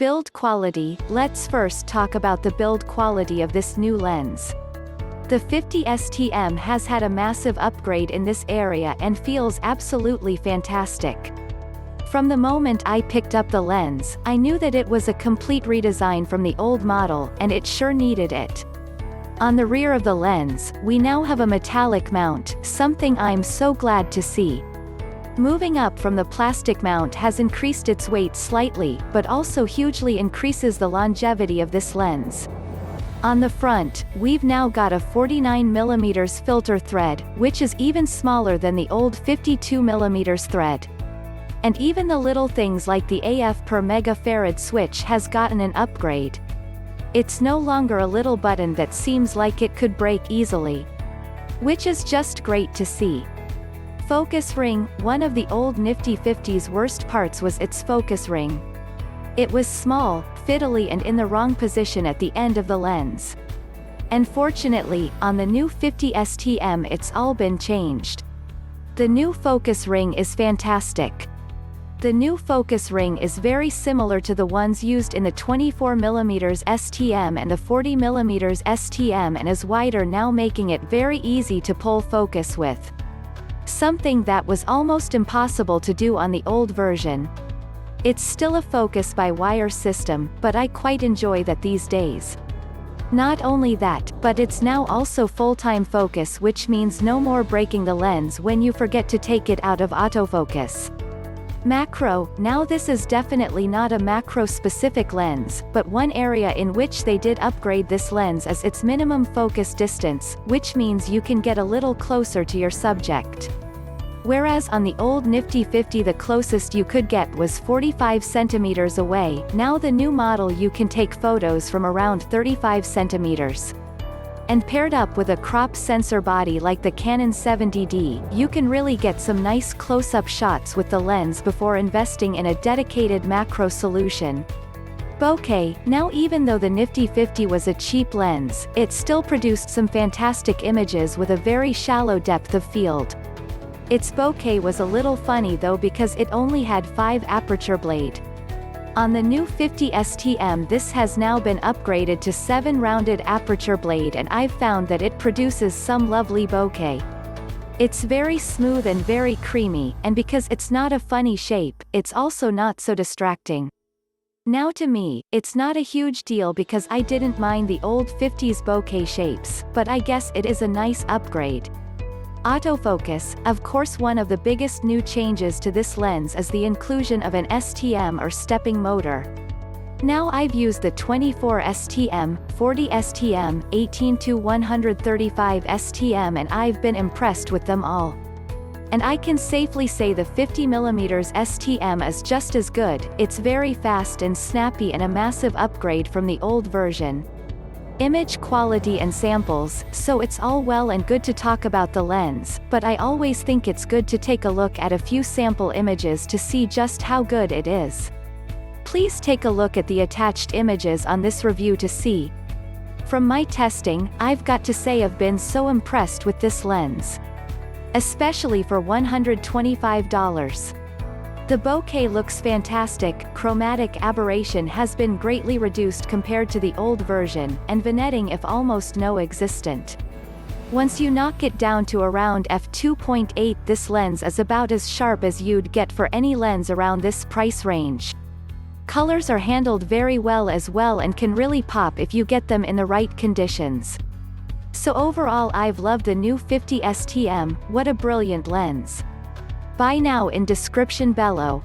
Build quality. Let's first talk about the build quality of this new lens. The 50 STM has had a massive upgrade in this area and feels absolutely fantastic. From the moment I picked up the lens, I knew that it was a complete redesign from the old model, and it sure needed it. On the rear of the lens, we now have a metallic mount, something I'm so glad to see. Moving up from the plastic mount has increased its weight slightly, but also hugely increases the longevity of this lens. On the front, we've now got a 49mm filter thread, which is even smaller than the old 52mm thread. And even the little things like the AF per megafarad switch has gotten an upgrade. It's no longer a little button that seems like it could break easily. Which is just great to see. Focus ring. One of the old Nifty 50's worst parts was its focus ring. It was small, fiddly and in the wrong position at the end of the lens. And fortunately, on the new 50 STM it's all been changed. The new focus ring is fantastic. The new focus ring is very similar to the ones used in the 24mm STM and the 40mm STM and is wider, now making it very easy to pull focus with. Something that was almost impossible to do on the old version. It's still a focus by wire system, but I quite enjoy that these days. Not only that, but it's now also full-time focus, which means no more breaking the lens when you forget to take it out of autofocus. Macro. Now this is definitely not a macro-specific lens, but one area in which they did upgrade this lens is its minimum focus distance, which means you can get a little closer to your subject. Whereas on the old Nifty 50 the closest you could get was 45 centimeters away, now the new model you can take photos from around 35 centimeters. And paired up with a crop sensor body like the Canon 70D, you can really get some nice close-up shots with the lens before investing in a dedicated macro solution. Bokeh. Now even though the Nifty 50 was a cheap lens, it still produced some fantastic images with a very shallow depth of field. Its bokeh was a little funny though because it only had 5 aperture blade. On the new 50 STM this has now been upgraded to 7 rounded aperture blade, and I've found that it produces some lovely bokeh. It's very smooth and very creamy, and because it's not a funny shape, it's also not so distracting. Now to me, it's not a huge deal because I didn't mind the old 50's bokeh shapes, but I guess it is a nice upgrade. Autofocus. Of course, one of the biggest new changes to this lens is the inclusion of an STM or stepping motor. Now I've used the 24 STM, 40 STM, 18-135 STM and I've been impressed with them all. And I can safely say the 50mm STM is just as good. It's very fast and snappy and a massive upgrade from the old version. Image quality and samples. So it's all well and good to talk about the lens, but I always think it's good to take a look at a few sample images to see just how good it is. Please take a look at the attached images on this review to see. From my testing, I've got to say I've been so impressed with this lens. Especially for $125. The bokeh looks fantastic, chromatic aberration has been greatly reduced compared to the old version, and vignetting if almost no-existent. Once you knock it down to around f2.8, this lens is about as sharp as you'd get for any lens around this price range. Colors are handled very well as well and can really pop if you get them in the right conditions. So overall I've loved the new 50 STM, what a brilliant lens. Buy now in description below.